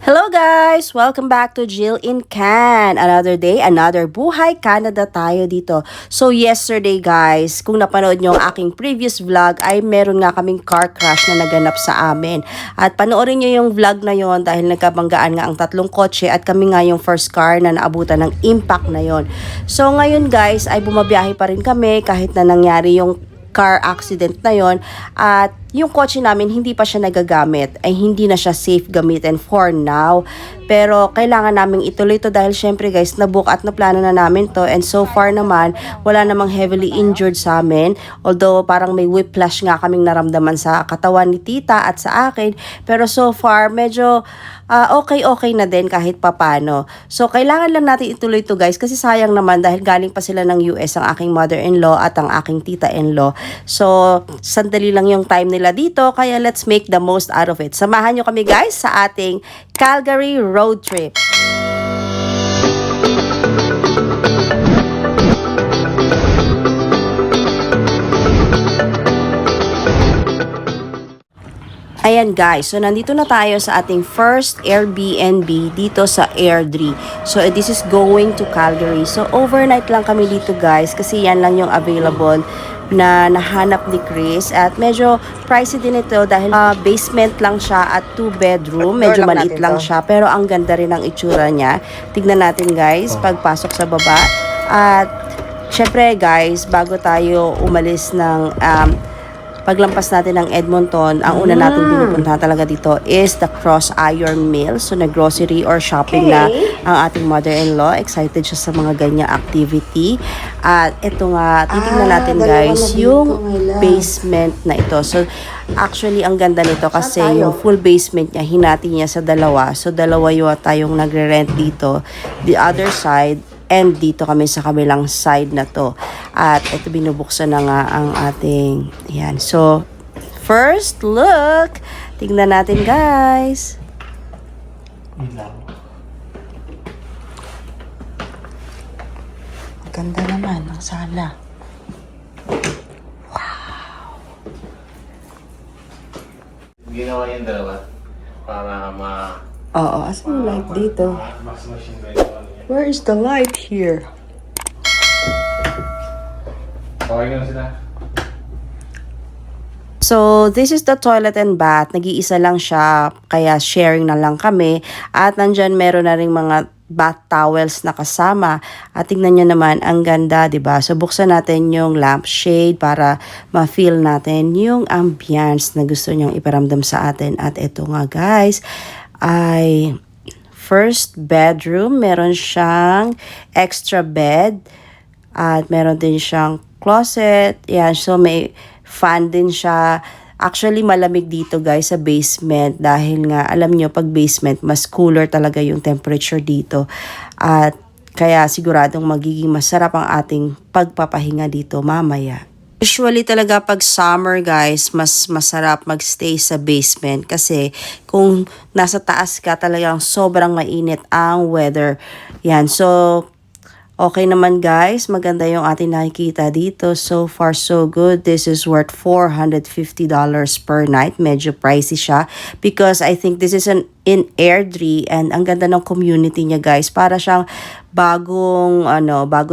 Hello guys! Welcome back to Jill in Can. Another day, another buhay Canada tayo dito. So yesterday guys, kung napanood nyo ang aking previous vlog ay meron nga kaming car crash na naganap sa amin. At panoorin nyo yung vlog na yon dahil nagkabanggaan nga ang tatlong kotse at kami nga yung first car na naabutan ng impact na yon. So ngayon guys ay bumabiyahe pa rin kami kahit na nangyari yung car accident na yon at yung kotse namin hindi pa siya nagagamit ay hindi na siya safe gamitin for now, pero kailangan naming ituloy to dahil syempre guys nabook at naplano na namin to, and so far naman wala namang heavily injured sa amin, although parang may whiplash nga kaming naramdaman sa katawan ni tita at sa akin, pero so far medyo okay na din kahit papano. So kailangan lang natin ituloy to guys kasi sayang naman dahil galing pa sila ng US ang aking mother-in-law at ang aking tita-in-law. So sandali lang yung time nila dito kaya let's make the most out of it. Samahan nyo kami guys sa ating Calgary road trip. Ayan guys, so nandito na tayo sa ating first Airbnb dito sa Airdrie. So this is going to Calgary. So overnight lang kami dito guys kasi yan lang yung available na nahanap ni Chris, at medyo pricey din ito dahil basement lang siya at 2 bedroom, medyo maliit lang siya pero ang ganda rin ang itsura niya. Tignan natin guys pagpasok sa baba. At syempre guys, bago tayo umalis ng paglampas natin ng Edmonton, ang una natin pinupuntahan talaga dito is the Cross Iron Mill. So nag-grocery or shopping na ang ating mother-in-law. Excited siya sa mga ganyang activity. At ito nga, titignan natin guys yung basement na ito. So actually ang ganda nito kasi yung full basement niya, hinati niya sa dalawa. So dalawa yung tayong nagre-rent dito. The other side, and dito kami sa kabilang side na to. At ito binubuksan na nga ang ating, yan. So, first look. Tingnan natin guys. Ganda naman ang sala. Wow. Ginawa yung dalawa para Oo, asan yung light dito? Where is the light here? Okay na sila. So, this is the toilet and bath. Nag-iisa lang siya, kaya sharing na lang kami. At nandyan meron na rin mga bath towels na kasama. At tingnan nyo naman, ang ganda, ba diba? So, buksan natin yung lampshade para ma-feel natin yung ambience na gusto nyong iparamdam sa atin. At ito nga guys, ay first bedroom. Meron siyang extra bed. At meron din siyang closet. Yan, so may fan din siya. Actually, malamig dito guys sa basement dahil nga alam nyo pag basement mas cooler talaga yung temperature dito. At kaya siguradong magiging masarap ang ating pagpapahinga dito mamaya. Usually talaga pag summer guys, mas masarap magstay sa basement kasi kung nasa taas ka talagang sobrang mainit ang weather. Yan, so okay naman guys, maganda yung ating nakikita dito. So far so good. This is worth $450 per night. Medyo pricey siya because I think this is in Airdrie, and ang ganda ng community niya guys. Para siyang bago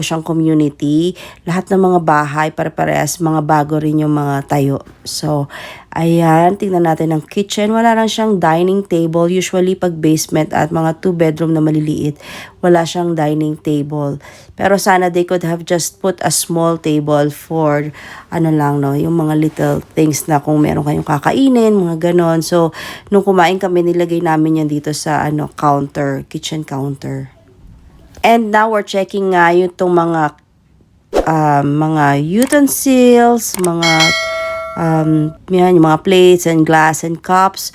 siyang community. Lahat ng mga bahay pare-parehas, mga bago rin yung mga tayo. So ayan, tingnan natin ang kitchen. Wala lang siyang dining table. Usually pag basement at mga 2 bedroom na maliliit, wala siyang dining table. Pero sana they could have just put a small table for yung mga little things na kung meron kayong kakainin, mga ganon. So nung kumain kami, nilagay namin yan dito sa counter, kitchen counter. And now we're checking nga yung mga utensils, yung mga plates and glass and cups.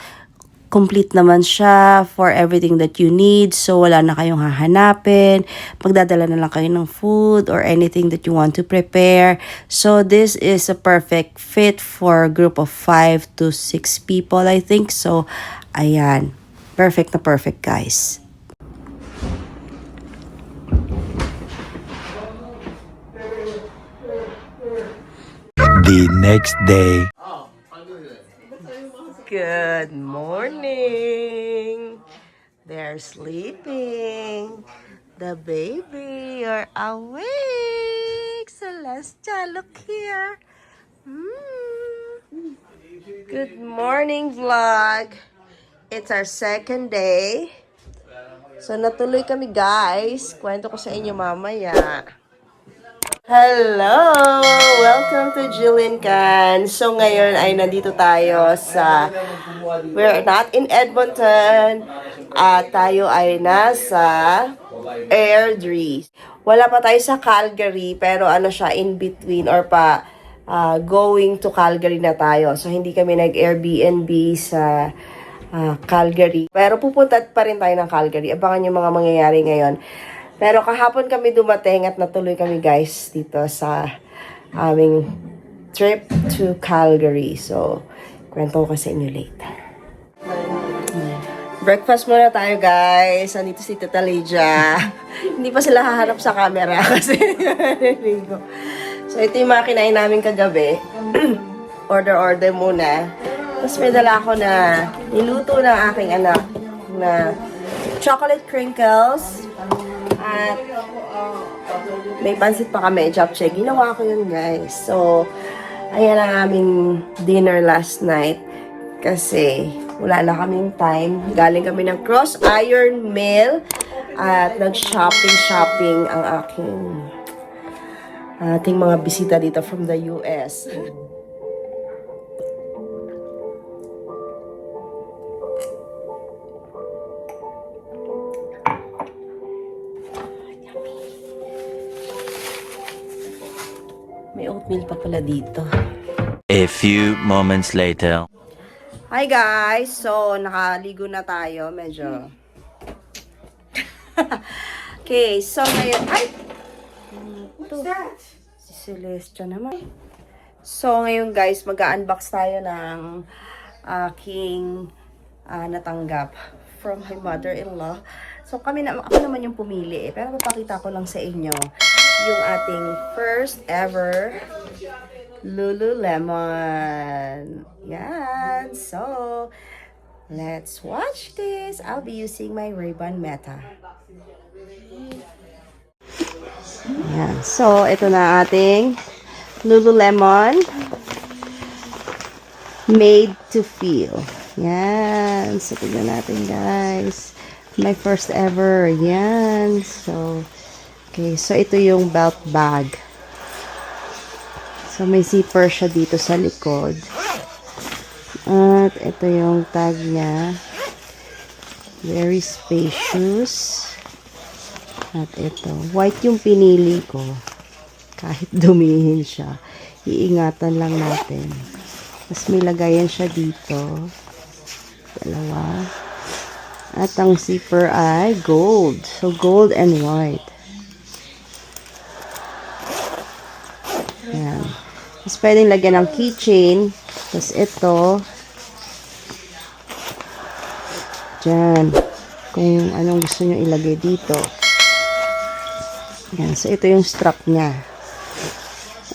Complete naman siya for everything that you need. So wala na kayong hahanapin. Magdadala na lang kayo ng food or anything that you want to prepare. So this is a perfect fit for a group of 5 to 6 people, I think. So ayan, perfect na perfect guys. The next day. Good morning! They're sleeping. The baby, you're awake. Celestia, look here. Good morning, vlog. It's our second day. So, natuloy kami, guys. Kwento ko sa inyo mamaya. Hello! Welcome to Jillian Can. So, ngayon ay nandito tayo sa... We're not in Edmonton. At tayo ay nasa Airdrie. Wala pa tayo sa Calgary, pero ano siya, in between or pa going to Calgary na tayo. So, hindi kami nag-Airbnb sa Calgary. Pero pupunta pa rin tayo ng Calgary. Abangan yung mga mangyayari ngayon. Pero kahapon kami dumating at natuloy kami guys dito sa aming trip to Calgary. So, kwento ko sa inyo later. Breakfast muna tayo guys. Andito si Tita Lydia. Hindi pa sila haharap sa camera kasi narinig ko. So, ito yung mga kinain namin kagabi. Order muna. Tapos may dala ako na niluto ng aking anak na chocolate crinkles. At may pansit pa kami, japchae. Ginawa ko yun, guys. So, ayan ang aming dinner last night. Kasi wala na kaming time. Galing kami ng Cross Iron Mill. At nag-shopping ang ating mga bisita dito from the US. May oatmeal pa pala dito. A few moments later. Hi guys! So, nakaligo na tayo. Medyo... Okay, so ngayon... Ay! What's that? Si Celestia naman. So, ngayon guys, mag-unbox tayo ng aking natanggap from my mother-in-law. So, ako naman yung pumili eh. Pero papakita ko lang sa inyo yung ating first ever Lululemon. Yan. So, let's watch this. I'll be using my Ray-Ban Meta. Yan. So, ito na ating Lululemon Made to Feel. Yan. So, tignan natin guys. My first ever. Yan. So, okay, so ito yung belt bag. So, may zipper siya dito sa likod. At ito yung tag niya. Very spacious. At ito. White yung pinili ko. Kahit dumihin siya. Iingatan lang natin. Tapos may lagayan siya dito. Dalawa. At ang zipper ay gold. So, gold and white. Ayan. Tapos, pwedeng lagyan ng keychain. Tapos, ito. Diyan. Kung anong gusto nyo ilagay dito. Ayan. So, ito yung strap niya.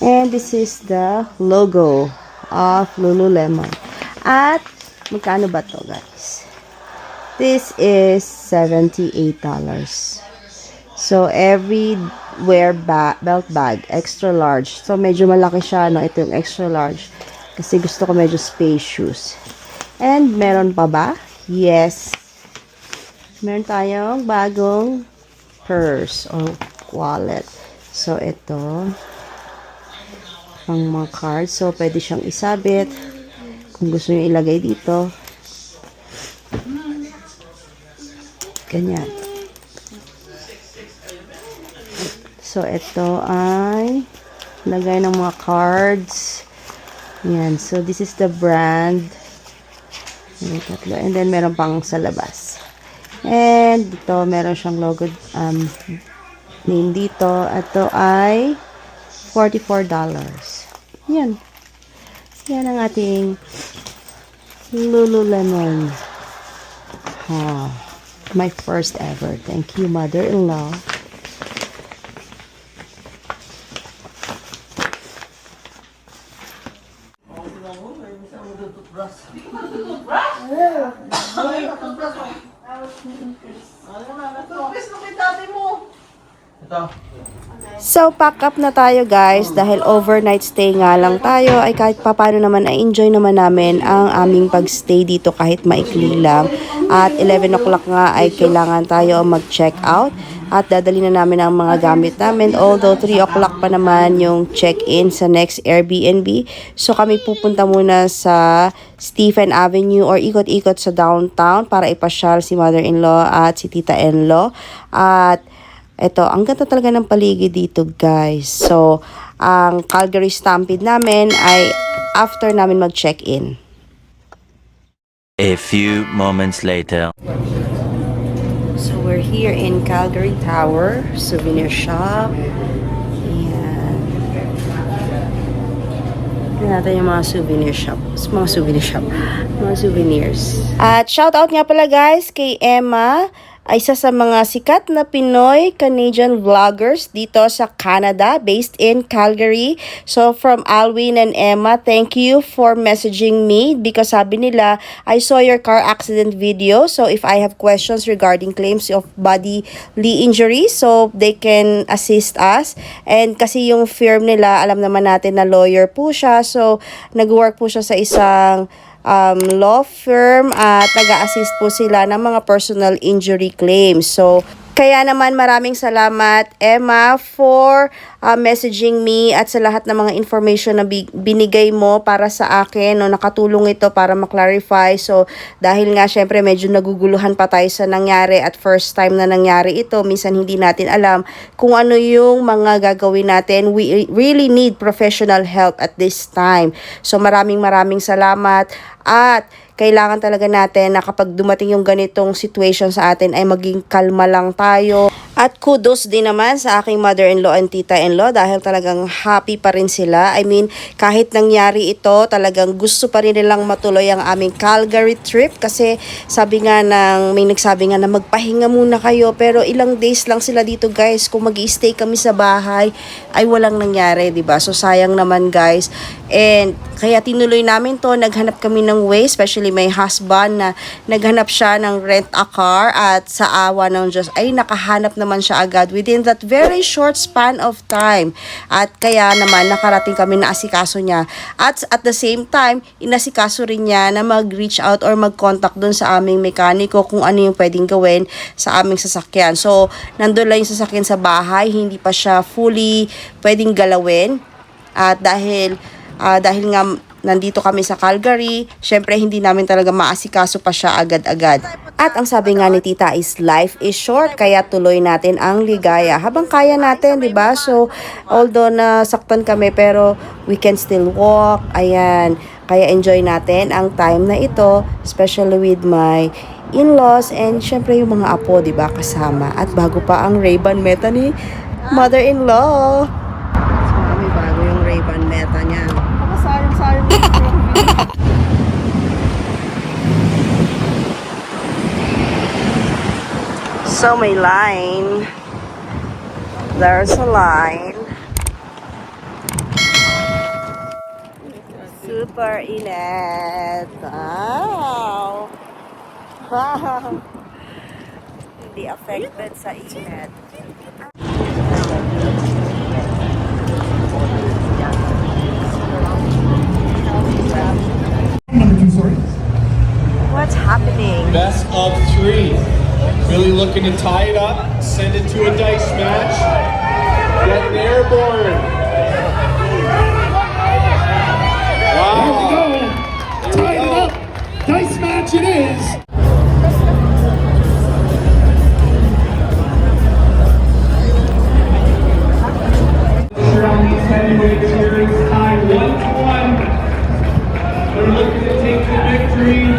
And, this is the logo of Lululemon. At, magkano ba to guys? This is $78. So, every belt bag, extra large. So, medyo malaki siya, no? Ito yung extra large. Kasi gusto ko medyo spacious. And, meron pa ba? Yes. Meron tayong bagong purse or wallet. So, ito. Pang mga cards. So, pwede siyang isabit. Kung gusto nyo ilagay dito. Ganyan. So, ito ay lagay ng mga cards. Yan. So, this is the brand. May tatlo. And then, meron pang sa labas. And, dito, meron siyang logo name dito. Ito ay $44. Yan. Yan ang ating Lululemon. My first ever. Thank you, mother-in-law. So, pack up na tayo guys dahil overnight stay nga lang tayo ay kahit papano naman ay enjoy naman namin ang aming pagstay dito kahit maikli lang. At 11 o'clock nga ay kailangan tayo mag-check out at dadali na namin ang mga gamit namin, although 3 o'clock pa naman yung check-in sa next Airbnb. So, kami pupunta muna sa Stephen Avenue or ikot-ikot sa downtown para ipasyal si mother-in-law at si tita-in-law. At eto, ang ganda talaga ng paligid dito guys. So, ang Calgary Stampede namin ay after namin mag-check-in. A few moments later. So, we're here in Calgary Tower, souvenir shop. Ayan. Tignan natin yung mga souvenir shop. Mga souvenirs. At shout out nga pala guys kay Emma, ay isa sa mga sikat na Pinoy Canadian vloggers dito sa Canada, based in Calgary. So from Alwin and Emma, thank you for messaging me because sabi nila, I saw your car accident video. So if I have questions regarding claims of bodily injury, so they can assist us. And kasi yung firm nila, alam naman natin na lawyer po siya. So nag-work po siya sa isang law firm at nag-a-assist po sila ng mga personal injury claims. So, kaya naman maraming salamat Emma for messaging me at sa lahat ng mga information na binigay mo para sa akin. No, nakatulong ito para maklarify. So, dahil nga syempre medyo naguguluhan pa tayo sa nangyari at first time na nangyari ito, minsan hindi natin alam kung ano yung mga gagawin natin. We really need professional help at this time. So, maraming salamat at kailangan talaga natin na kapag dumating yung ganitong situation sa atin ay maging kalma lang tayo. At kudos din naman sa aking mother-in-law and tita-in-law dahil talagang happy pa rin sila. I mean, kahit nangyari ito, talagang gusto pa rin nilang matuloy ang aming Calgary trip kasi sabi nga may nagsabi nga na magpahinga muna kayo pero ilang days lang sila dito guys. Kung mag-i-stay kami sa bahay ay walang nangyari, diba? So sayang naman guys. And kaya tinuloy namin to, naghanap kami ng way, especially my husband na naghanap siya ng rent a car at sa awa ng Diyos ay nakahanap naman siya agad within that very short span of time. At kaya naman nakarating kami na asikaso niya. At the same time, inasikaso rin niya na mag-reach out or mag-contact dun sa aming mekaniko kung ano yung pwedeng gawin sa aming sasakyan. So, nandun lang yung sasakyan sa bahay, hindi pa siya fully pwedeng galawin. At dahil nga nandito kami sa Calgary, syempre hindi namin talaga maasikaso pa siya agad-agad. At ang sabi nga ni tita is life is short, kaya tuloy natin ang ligaya habang kaya natin, di ba? So, although nasaktan kami pero we can still walk. Ayan, kaya enjoy natin ang time na ito, especially with my in-laws and syempre yung mga apo, di ba, kasama. At bago pa ang Ray-Ban Meta ni mother-in-law. So, may bago yung Ray-Ban Meta niya. So may line. There's a line. Super init. Wow. Hindi affected sa init. What's happening? Best of three. Really looking to tie it up, send it to a dice match, get an airborne. Wow. Here we go. Tie it up. Dice match it is. On these heavyweight series, tied 1-1. They're looking to take the victory.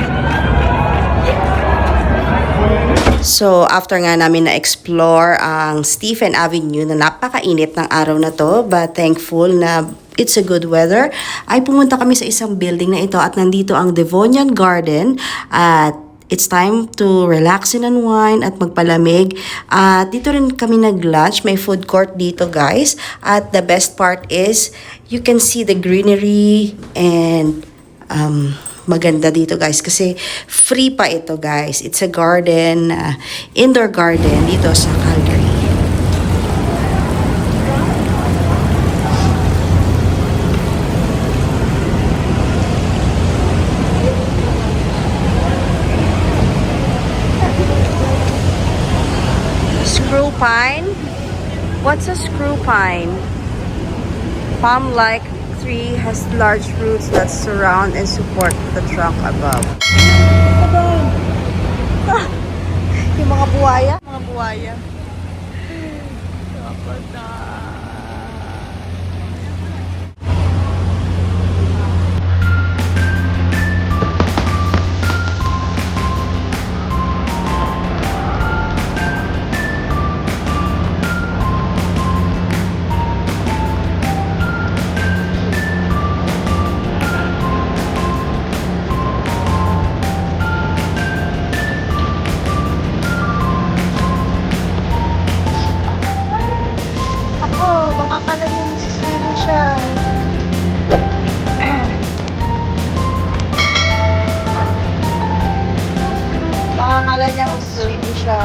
So, after nga namin na-explore ang Stephen Avenue na napakainit ng araw na to, but thankful na it's a good weather, ay pumunta kami sa isang building na ito at nandito ang Devonian Garden at it's time to relax and unwind at magpalamig. At dito rin kami nag-lunch. May food court dito guys. At the best part is you can see the greenery and maganda dito guys kasi free pa ito guys. It's a garden, indoor garden dito sa Calgary. Screw pine? What's a screw pine? Palm-like tree has large roots that surround and support the trunk above. Yung mga buhaya? Mga buhaya. Dapat na. Akala niya mas sweet siya.